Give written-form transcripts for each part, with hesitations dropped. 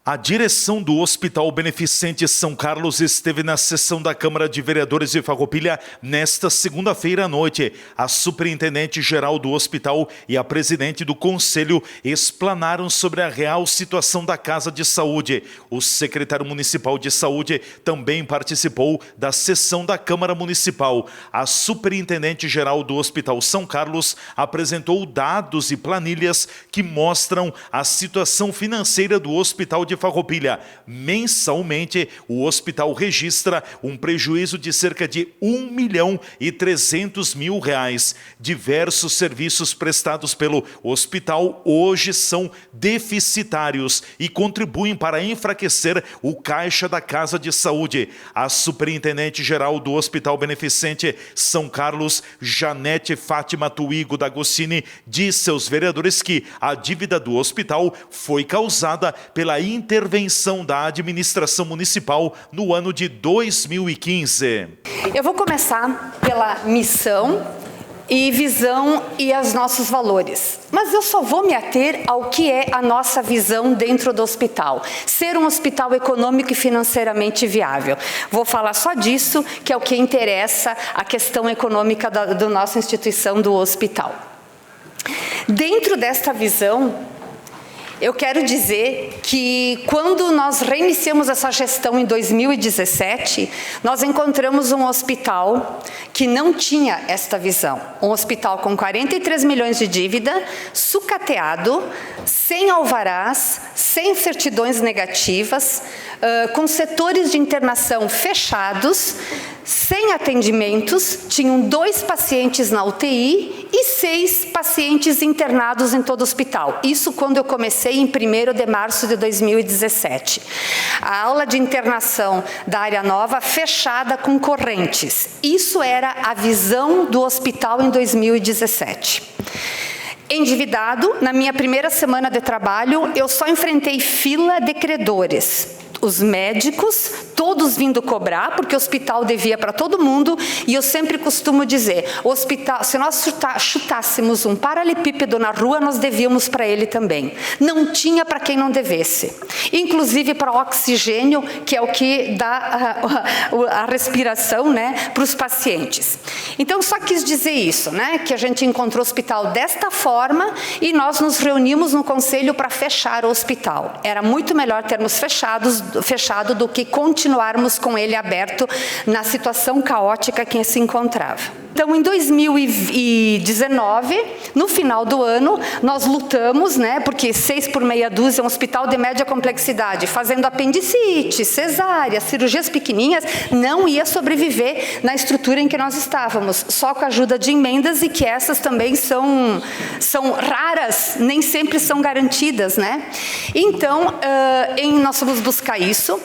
A direção do Hospital Beneficente São Carlos esteve na sessão da Câmara de Vereadores de Farroupilha nesta segunda-feira à noite. A superintendente-geral do hospital e a presidente do conselho explanaram sobre a real situação da Casa de Saúde. O secretário municipal de saúde também participou da sessão da Câmara Municipal. A superintendente-geral do Hospital São Carlos apresentou dados e planilhas que mostram a situação financeira do Hospital de Farroupilha. Mensalmente, o hospital registra um prejuízo de cerca de R$1.300.000. Diversos serviços prestados pelo hospital hoje são deficitários e contribuem para enfraquecer o caixa da Casa de Saúde. A superintendente-geral do Hospital Beneficente São Carlos, Janete Fátima Tuigo D'Agostini, disse aos vereadores que a dívida do hospital foi causada pela intervenção da administração municipal no ano de 2015. Eu vou começar pela missão e visão e os nossos valores. Mas eu só vou me ater ao que é a nossa visão dentro do hospital. Ser um hospital econômico e financeiramente viável. Vou falar só disso, que é o que interessa a questão econômica da nossa instituição do hospital. Dentro desta visão, eu quero dizer que quando nós reiniciamos essa gestão em 2017, nós encontramos um hospital que não tinha esta visão. Um hospital com 43 milhões de dívida, sucateado, sem alvarás, sem certidões negativas, com setores de internação fechados, sem atendimentos, tinham 2 pacientes na UTI e 6 pacientes internados em todo o hospital. Isso quando eu comecei em 1º de março de 2017. A aula de internação da área nova fechada com correntes. Isso era a visão do hospital em 2017. Endividado, na minha primeira semana de trabalho, eu só enfrentei fila de credores. Os médicos, todos vindo cobrar, porque o hospital devia para todo mundo, e eu sempre costumo dizer, o hospital, se nós chutássemos um paralelepípedo na rua, nós devíamos para ele também. Não tinha para quem não devesse. Inclusive para oxigênio, que é o que dá a respiração, né, para os pacientes. Então, só quis dizer isso, né, que a gente encontrou o hospital desta forma e nós nos reunimos no conselho para fechar o hospital. Era muito melhor termos fechado do que continuarmos com ele aberto na situação caótica que se encontrava. Então, em 2019, no final do ano, nós lutamos, né, porque 6 por meia dúzia é um hospital de média complexidade, fazendo apendicite, cesárea, cirurgias pequenininhas, não ia sobreviver na estrutura em que nós estávamos, só com a ajuda de emendas, e que essas também são raras, nem sempre são garantidas, né? Então, nós vamos buscar isso.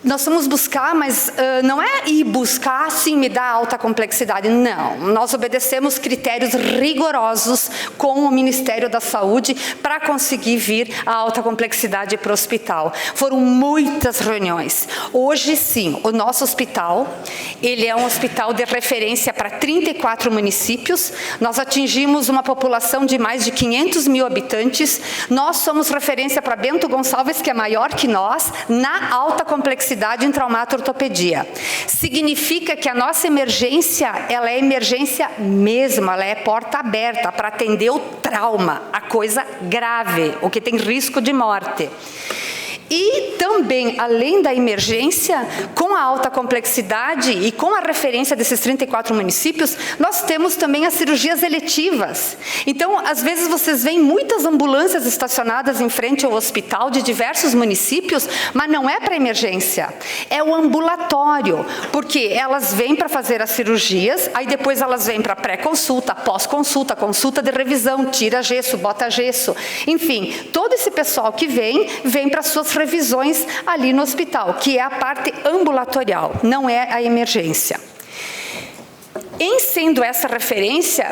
Nós vamos buscar, mas não é ir buscar, sim, me dá alta complexidade. Não, nós obedecemos critérios rigorosos com o Ministério da Saúde para conseguir vir a alta complexidade para o hospital. Foram muitas reuniões. Hoje, sim, o nosso hospital, ele é um hospital de referência para 34 municípios. Nós atingimos uma população de mais de 500 mil habitantes. Nós somos referência para Bento Gonçalves, que é maior que nós, na alta complexidade em traumato-ortopedia. Significa que a nossa emergência, ela é emergência mesmo, ela é porta aberta para atender o trauma, a coisa grave, o que tem risco de morte. E também, além da emergência, com a alta complexidade e com a referência desses 34 municípios, nós temos também as cirurgias eletivas. Então, às vezes vocês veem muitas ambulâncias estacionadas em frente ao hospital de diversos municípios, mas não é para emergência, é o ambulatório, porque elas vêm para fazer as cirurgias, aí depois elas vêm para pré-consulta, pós-consulta, consulta de revisão, tira gesso, bota gesso, enfim, todo esse pessoal que vem para suas revisões ali no hospital, que é a parte ambulatorial, não é a emergência. Em sendo essa referência,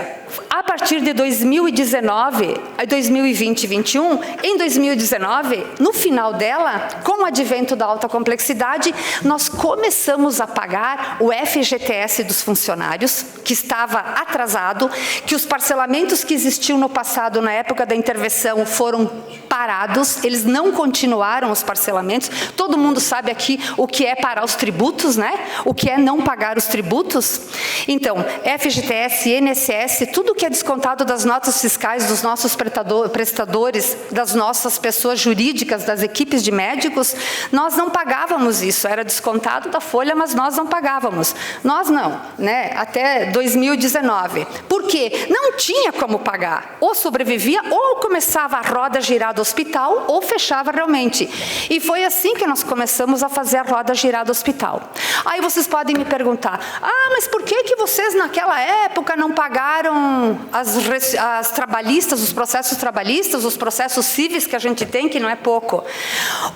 a partir de 2019, 2020 e 2021, em 2019, no final dela, com o advento da alta complexidade, nós começamos a pagar o FGTS dos funcionários, que estava atrasado, que os parcelamentos que existiam no passado, na época da intervenção, foram parados, eles não continuaram os parcelamentos. Todo mundo sabe aqui o que é parar os tributos, né? O que é não pagar os tributos. Então, FGTS, INSS, tudo que é descontado das notas fiscais dos nossos prestadores, das nossas pessoas jurídicas, das equipes de médicos, nós não pagávamos isso, era descontado da folha, mas nós não pagávamos. Nós não, né? Até 2019. Por quê? Não tinha como pagar. Ou sobrevivia, ou começava a roda girar do hospital, ou fechava realmente. E foi assim que nós começamos a fazer a roda girar do hospital. Aí vocês podem me perguntar, mas por que vocês naquela época não pagaram as trabalhistas, os processos trabalhistas, os processos cíveis que a gente tem, que não é pouco?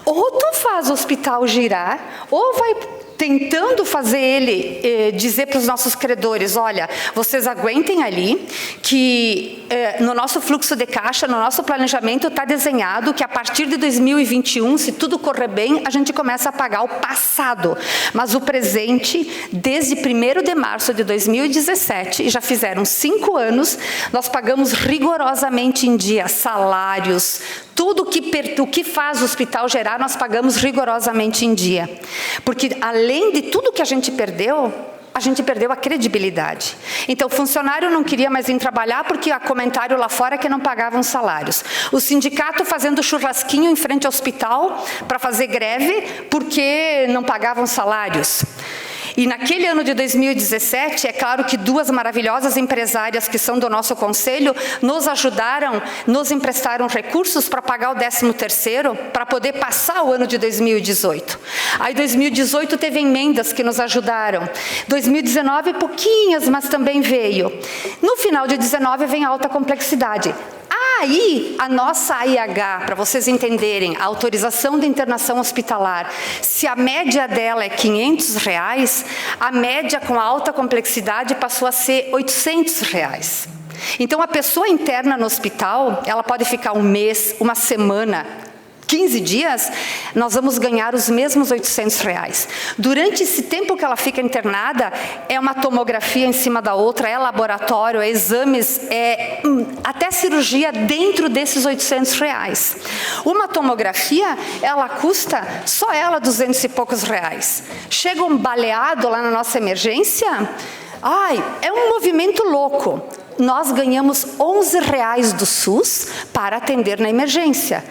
Ou tu faz o hospital girar, ou vai tentando fazer ele dizer para os nossos credores, olha, vocês aguentem ali, que no nosso fluxo de caixa, no nosso planejamento está desenhado que a partir de 2021, se tudo correr bem, a gente começa a pagar o passado. Mas o presente, desde 1º de março de 2017, e já fizeram 5 anos, nós pagamos rigorosamente em dia salários, tudo o que faz o hospital gerar, nós pagamos rigorosamente em dia. Porque além de tudo que a gente perdeu a credibilidade. Então, o funcionário não queria mais vir trabalhar porque há comentário lá fora que não pagavam salários. O sindicato fazendo churrasquinho em frente ao hospital para fazer greve porque não pagavam salários. E naquele ano de 2017, é claro que 2 maravilhosas empresárias que são do nosso conselho nos ajudaram, nos emprestaram recursos para pagar o 13º, para poder passar o ano de 2018. Aí 2018 teve emendas que nos ajudaram. 2019 pouquinhas, mas também veio. No final de 19 vem a alta complexidade. Aí, a nossa AIH, para vocês entenderem, a autorização de internação hospitalar, se a média dela é R$500, a média com alta complexidade passou a ser R$800. Então, a pessoa interna no hospital, ela pode ficar um mês, uma semana, 15 dias, nós vamos ganhar os mesmos R$800. Durante esse tempo que ela fica internada, é uma tomografia em cima da outra, é laboratório, é exames, até cirurgia dentro desses R$800. Uma tomografia, ela custa, só ela, R$200 e poucos. Chega um baleado lá na nossa emergência, é um movimento louco. Nós ganhamos R$11 do SUS para atender na emergência.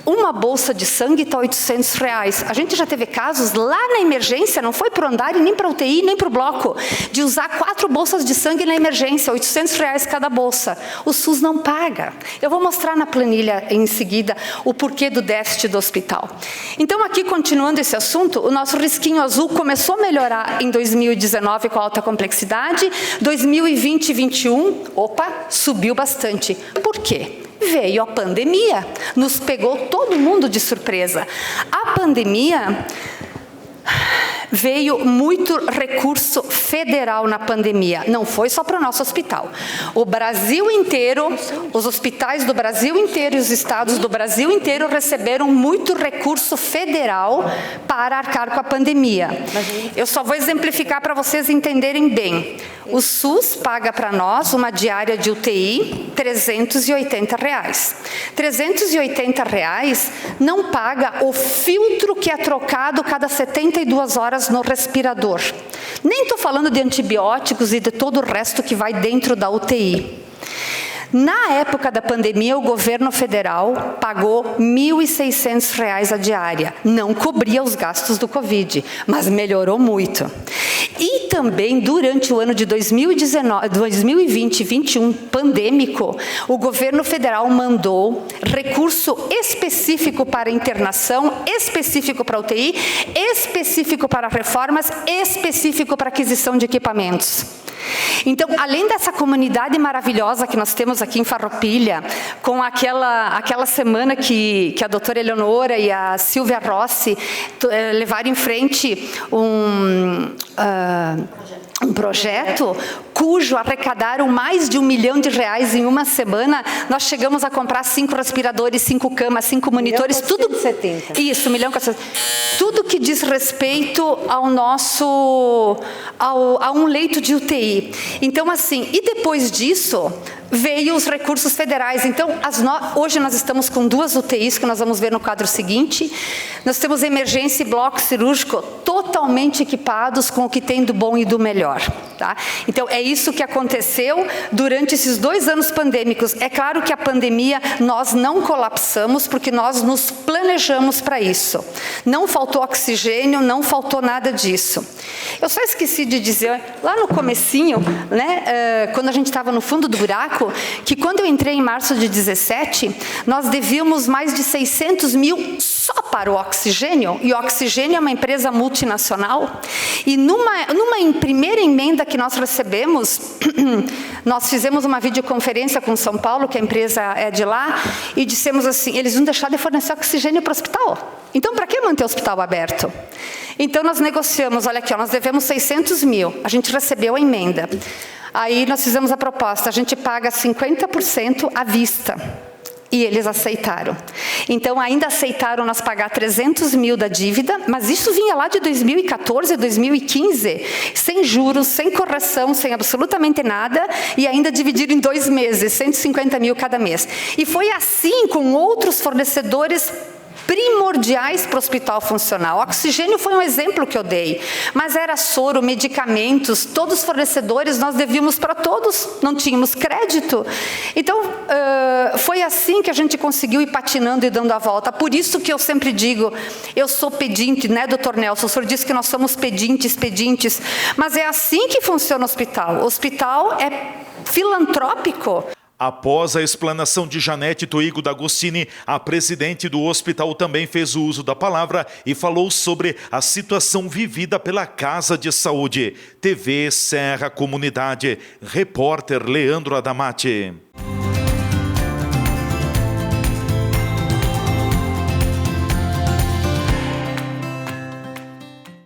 Uma bolsa de sangue está R$800. A gente já teve casos lá na emergência, não foi para o andar e nem para a UTI, nem para o bloco, de usar 4 bolsas de sangue na emergência, R$800 cada bolsa. O SUS não paga. Eu vou mostrar na planilha em seguida o porquê do déficit do hospital. Então, aqui, continuando esse assunto, o nosso risquinho azul começou a melhorar em 2019 com alta complexidade, 2020 e 2021, subiu bastante. Por quê? Veio a pandemia, nos pegou todo mundo de surpresa. A pandemia veio muito recurso federal na pandemia, não foi só para o nosso hospital. O Brasil inteiro, os hospitais do Brasil inteiro e os estados do Brasil inteiro receberam muito recurso federal para arcar com a pandemia. Eu só vou exemplificar para vocês entenderem bem. O SUS paga para nós uma diária de UTI R$380. R$380 não paga o filtro que é trocado cada 72 horas no respirador. Nem estou falando de antibióticos e de todo o resto que vai dentro da UTI. Na época da pandemia, o governo federal pagou R$1.600 a diária. Não cobria os gastos do Covid, mas melhorou muito. E também, durante o ano de 2019, 2020 e 2021, pandêmico, o governo federal mandou recurso específico para internação, específico para UTI, específico para reformas, específico para aquisição de equipamentos. Então, além dessa comunidade maravilhosa que nós temos aqui em Farroupilha, com aquela semana que a doutora Eleonora e a Silvia Rossi levaram em frente um projeto cujo arrecadaram mais de R$1 milhão em uma semana. Nós chegamos a comprar 5 respiradores, 5 camas, 5 monitores, tudo. 1.470. Isso, 1 milhão. Tudo que diz respeito ao nosso, a um leito de UTI. Então, assim, e depois disso veio os recursos federais. Então, hoje nós estamos com 2 UTIs, que nós vamos ver no quadro seguinte. Nós temos emergência e bloco cirúrgico totalmente equipados com o que tem do bom e do melhor. Tá? Então, é isso que aconteceu durante esses 2 anos pandêmicos. É claro que a pandemia, nós não colapsamos, porque nós nos planejamos para isso. Não faltou oxigênio, não faltou nada disso. Eu só esqueci de dizer, lá no comecinho, né, quando a gente estava no fundo do buraco, que quando eu entrei em março de 17, nós devíamos mais de 600 mil só para o oxigênio, e o oxigênio é uma empresa multinacional, e numa primeira emenda que nós recebemos, nós fizemos uma videoconferência com São Paulo, que a empresa é de lá, e dissemos assim, eles vão deixar de fornecer oxigênio para o hospital. Então, para que manter o hospital aberto? Então, nós negociamos, olha aqui, ó, nós devemos 600 mil, a gente recebeu a emenda. Aí nós fizemos a proposta, a gente paga 50% à vista. E eles aceitaram. Então, ainda aceitaram nós pagar 300 mil da dívida, mas isso vinha lá de 2014, 2015, sem juros, sem correção, sem absolutamente nada, e ainda dividido em 2 meses, 150 mil cada mês. E foi assim com outros fornecedores primordiais para o hospital funcionar. O oxigênio foi um exemplo que eu dei, mas era soro, medicamentos, todos os fornecedores, nós devíamos para todos, não tínhamos crédito. Então, foi assim que a gente conseguiu ir patinando e dando a volta. Por isso que eu sempre digo, eu sou pedinte, né, doutor Nelson? O senhor disse que nós somos pedintes, mas é assim que funciona o hospital. O hospital é filantrópico. Após a explanação de Janete Toigo D'Agostini, a presidente do hospital também fez o uso da palavra e falou sobre a situação vivida pela Casa de Saúde. TV Serra Comunidade, repórter Leandro Adamati.